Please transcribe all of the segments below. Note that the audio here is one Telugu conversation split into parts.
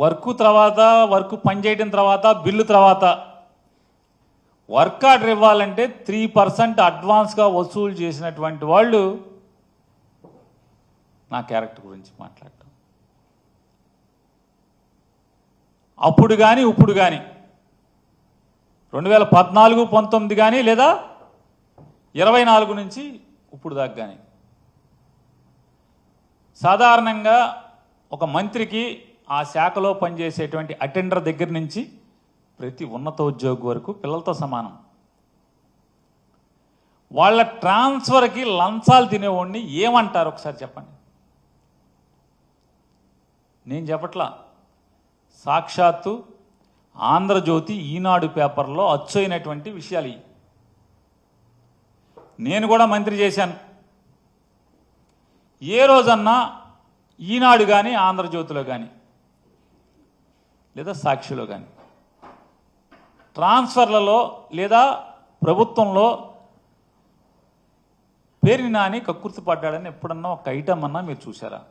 వర్క్ తర్వాత వర్క్ పనిచేయడం తర్వాత బిల్లు తర్వాత వర్క్ ఆర్డర్ ఇవ్వాలంటే 3% అడ్వాన్స్గా వసూలు చేసినటువంటి వాళ్ళు నా క్యారెక్టర్ గురించి మాట్లాడటం. అప్పుడు కానీ ఇప్పుడు కానీ 2014-19 కానీ లేదా 24 నుంచి ఇప్పుడు దాకా కానీ సాధారణంగా ఒక మంత్రికి ఆ శాఖలో పనిచేసేటువంటి అటెండర్ దగ్గర నుంచి ప్రతి ఉన్నత ఉద్యోగి వరకు పిల్లలతో సమానం. వాళ్ళ ట్రాన్స్ఫర్కి లంచాలు తినేవాడిని ఏమంటారు ఒకసారి చెప్పండి. నేను చెప్పట్లా, సాక్షాత్తు ఆంధ్రజ్యోతి ఈనాడు పేపర్లో అచ్చయినటువంటి విషయాలు ఇవి. నేను కూడా మంత్రి చేశాను. ఏ రోజన్నా ఈనాడు కానీ ఆంధ్రజ్యోతిలో కానీ లేదా సాక్షిలో కానీ ట్రాన్స్ఫర్లలో లేదా ప్రభుత్వంలో పేరుని నాని కక్కుర్తి పడ్డాడని ఎప్పుడన్నా ఒక ఐటమ్ అన్నా మీరు చూసారా?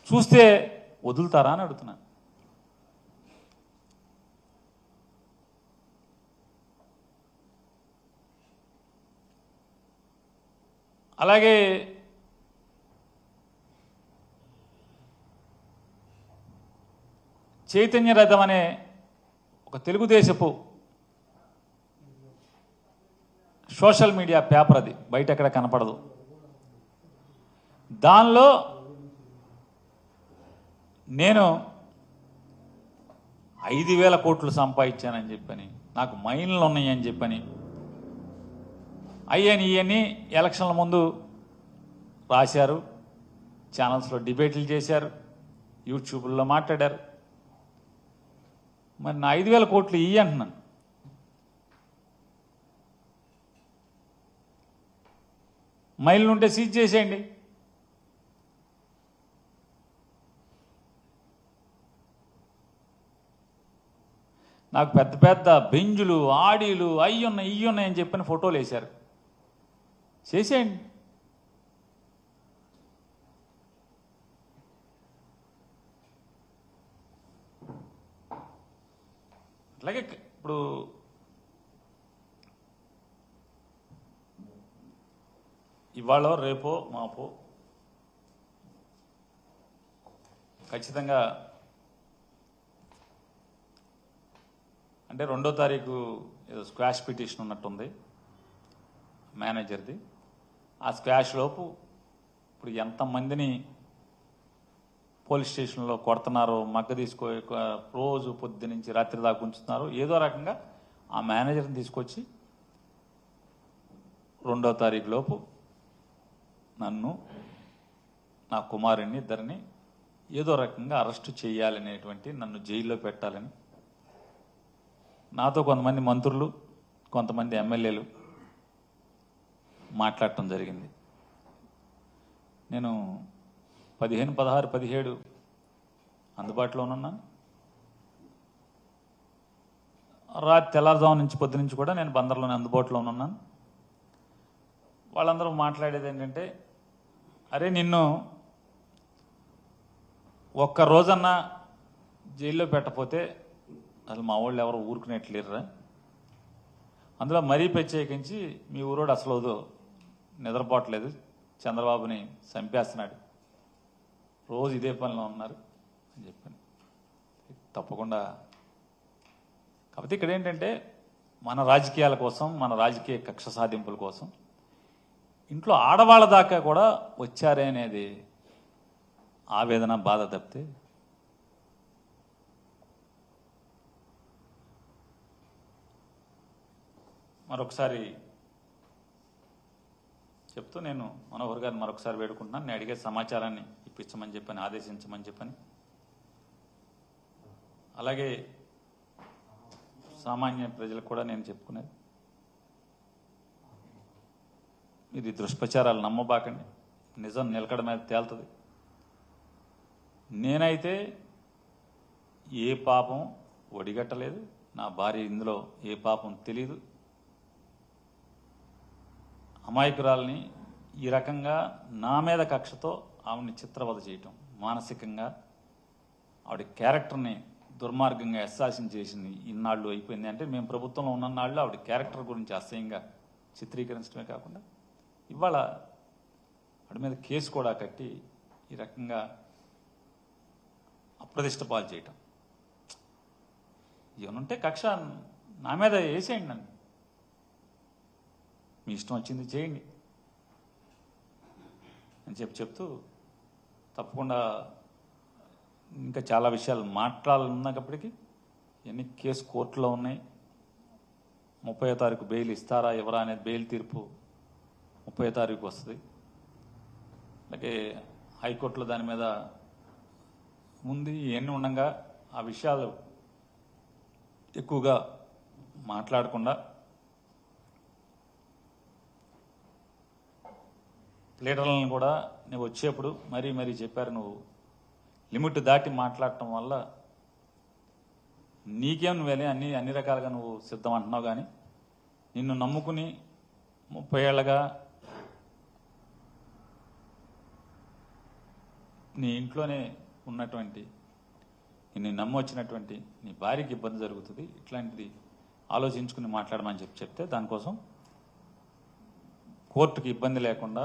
చూస్తే వదులుతారా అని అడుగుతున్నాను. అలాగే చైతన్య రథం అనే ఒక తెలుగుదేశపు సోషల్ మీడియా పేపర్, అది బయట ఎక్కడ కనపడదు. దానిలో నేను 5,000 కోట్లు సంపాదించానని చెప్పని, నాకు మైన్లు ఉన్నాయని చెప్పని, ఇవన్నీ ఎలక్షన్ల ముందు రాశారు, ఛానల్స్లో డిబేట్లు చేశారు, యూట్యూబ్లో మాట్లాడారు. మరి నా 5,000 కోట్లు ఇయ్యి అంటున్నాను. మైళ్ళు ఉంటే సీజ్ చేసేయండి. నాకు పెద్ద పెద్ద బెంజులు, ఆడీలు, అయ్యున్నాయి ఇయ్యున్నాయి అని చెప్పిన ఫోటోలు వేశారు. చేసేయండి. అట్లాగే ఇప్పుడు ఇవాళ రేపో మాపో ఖచ్చితంగా అంటే 2వ తారీఖు ఏదో స్క్వాష్ పిటిషన్ ఉన్నట్టుంది మేనేజర్ది. ఆ స్క్వాష్ లోపు ఇప్పుడు ఎంతమందిని పోలీస్ స్టేషన్లో కొడుతున్నారో, మగ్గ తీసుకో రోజు పొద్దు నుంచి రాత్రి దాకా ఉంచుతున్నారు. ఏదో రకంగా ఆ మేనేజర్ని తీసుకొచ్చి 2వ తారీఖు లోపు నన్ను, నా కుమారుణ్ణి ఇద్దరిని ఏదో రకంగా అరెస్టు చేయాలనేటువంటి, నన్ను జైల్లో పెట్టాలని నాతో కొంతమంది మంత్రులు, కొంతమంది ఎమ్మెల్యేలు మాట్లాడటం జరిగింది. నేను 15, 16, 17 అందుబాటులో ఉన్నాను. రాత్రి తెల్లారుజాము నుంచి పొద్దు నుంచి కూడా నేను బందర్లోనే అందుబాటులో ఉన్నాను. వాళ్ళందరూ మాట్లాడేది ఏంటంటే, అరే నిన్ను ఒక్క రోజన్నా జైల్లో పెట్టకపోతే అసలు మా వాళ్ళు ఎవరు ఊరుకునేట్లేరురా, అందులో మరీ ప్రత్యేకించి మీ ఊరోడు అసలు నిద్రపోవట్లేదు, చంద్రబాబుని చంపేస్తున్నాడు, రోజు ఇదే పనిలో ఉన్నారు అని చెప్పాను. తప్పకుండా. కాకపోతే ఇక్కడ ఏంటంటే మన రాజకీయాల కోసం, మన రాజకీయ కక్ష సాధింపుల కోసం ఇంట్లో ఆడవాళ్ళ దాకా కూడా వచ్చారే అనేది ఆవేదన, బాధ తప్పితే మరొకసారి చెప్తూ నేను మనోహర్ గారిని మరొకసారి వేడుకుంటున్నాను. నేను అడిగే సమాచారాన్ని ఇప్పించమని చెప్పని, ఆదేశించమని చెప్పని, అలాగే సామాన్య ప్రజలకు కూడా నేను చెప్పుకునేది, ఇది దుష్ప్రచారాలు నమ్మబాకండి, నిజం నిలకడ మీద తేలుతుంది. నేనైతే ఏ పాపం ఒడిగట్టలేదు, నా భార్య ఇందులో ఏ పాపం తెలీదు. అమాయకురాల్ని ఈ రకంగా నా మీద కక్షతో ఆవిడని చిత్రవద చేయటం, మానసికంగా ఆవిడ క్యారెక్టర్ని దుర్మార్గంగా అసాసిన్ చేసింది ఇన్నాళ్ళు అయిపోయింది. అంటే మేము ప్రభుత్వంలో ఉన్న నాళ్ళు ఆవిడ క్యారెక్టర్ గురించి అసహ్యంగా చిత్రీకరించడమే కాకుండా ఇవాళ ఆవిడ మీద కేసు కూడా కట్టి ఈ రకంగా అప్రదిష్ట పాలు చేయటం. ఏమనుంటే కక్ష నా మీద వేసేయండి, నన్ను మీ ఇష్టం వచ్చింది చేయండి అని చెప్తూ తప్పకుండా ఇంకా చాలా విషయాలు మాట్లాడాలన్నప్పటికీ ఎన్ని కేసు కోర్టులో ఉన్నాయి. 30వ తారీఖు బెయిల్ ఇస్తారా ఎవరా అనేది బెయిల్ తీర్పు 30వ తారీఖు వస్తుంది. అలాగే హైకోర్టులో దాని మీద ఉంది. ఇవన్నీ ఉండగా ఆ విషయాలు ఎక్కువగా మాట్లాడకుండా లీడర్లను కూడా నువ్వు వచ్చేప్పుడు మరీ చెప్పారు, నువ్వు లిమిట్ దాటి మాట్లాడటం వల్ల నీకేం నువ్వేలే అన్ని రకాలుగా నువ్వు సిద్ధం అంటున్నావు. కానీ నిన్ను నమ్ముకుని 30 ఏళ్ళగా నీ ఇంట్లోనే ఉన్నటువంటి నిన్ను నమ్మొచ్చినటువంటి నీ భార్యకి ఇబ్బంది జరుగుతుంది, ఇట్లాంటిది ఆలోచించుకుని మాట్లాడమని చెప్తే దానికోసం కోర్టుకి ఇబ్బంది లేకుండా,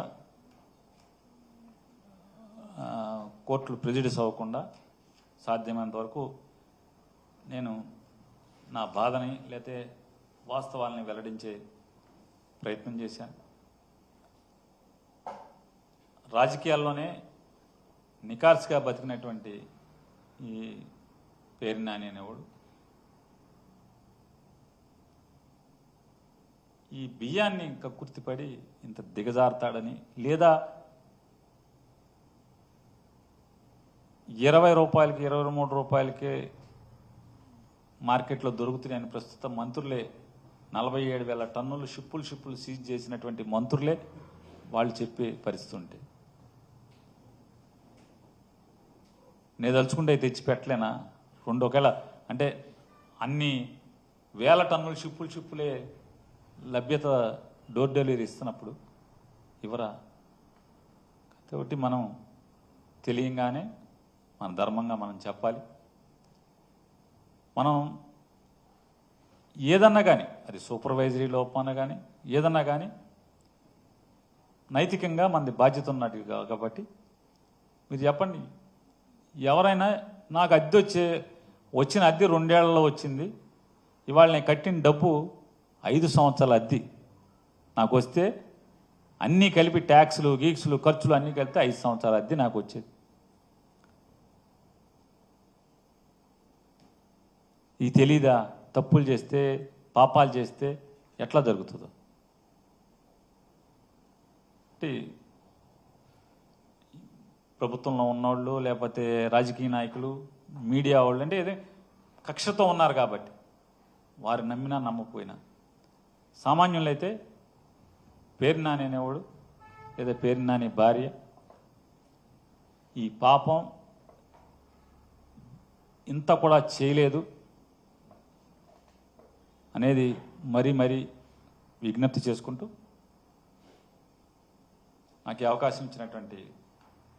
కోర్టులు ప్రెజుడిస్ అవ్వకుండా సాధ్యమైనంత వరకు నేను నా బాధని లేతే వాస్తవాలని వెల్లడించే ప్రయత్నం చేశాను. రాజకీయాల్లోనే నికార్స్గా బతికినటువంటి ఈ పేరు నాని అనేవాడు ఈ బియ్యాన్ని కక్కుర్తిపడి ఇంత దిగజారుతాడని, లేదా 20 రూపాయలకి 23 రూపాయలకే మార్కెట్లో దొరుకుతున్నాయని ప్రస్తుతం మంత్రులే 47,000 టన్నులు షిప్పులు సీజ్ చేసినటువంటి మంత్రులే వాళ్ళు చెప్పే పరిస్థితి ఉంటే నేను తలుచుకుంటే తెచ్చి పెట్టలేనా? ఒకేళ అంటే అన్ని వేల టన్నులు షిప్పులే లభ్యత డోర్ డెలివరీ ఇస్తున్నప్పుడు ఇవరా? కాబట్టి మనం తెలియంగానే మన ధర్మంగా మనం చెప్పాలి. మనం ఏదన్నా కానీ అది సూపర్వైజరీ లోపన కానీ ఏదన్నా కానీ నైతికంగా మనది బాధ్యత ఉన్నట్టు కాబట్టి మీరు చెప్పండి. ఎవరైనా నాకు అద్దె వచ్చిన అద్దె 2 ఏళ్లలో వచ్చింది, ఇవాళ నేను కట్టిన డబ్బు 5 సంవత్సరాల అద్దె నాకు వస్తే అన్నీ కలిపి ట్యాక్స్లు గీక్స్లు ఖర్చులు అన్నీ కలిపితే 5 సంవత్సరాల అద్దె నాకు వచ్చేది. ఇది తెలీదా? తప్పులు చేస్తే పాపాలు చేస్తే ఎట్లా జరుగుతుందో. అంటే ప్రభుత్వంలో ఉన్నవాళ్ళు లేకపోతే రాజకీయ నాయకులు మీడియా వాళ్ళు అంటే ఏదో కక్షతో ఉన్నారు కాబట్టి వారు నమ్మినా నమ్మకపోయినా సామాన్యులు అయితే పేరు నాని అనేవాడు లేదా పేరు నాని భార్య ఈ పాపం ఇంత కూడా చేయలేదు అనేది మరీ విజ్ఞప్తి చేసుకుంటూ నాకు ఈ అవకాశం ఇచ్చినటువంటి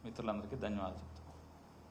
మిత్రులందరికీ ధన్యవాదాలు.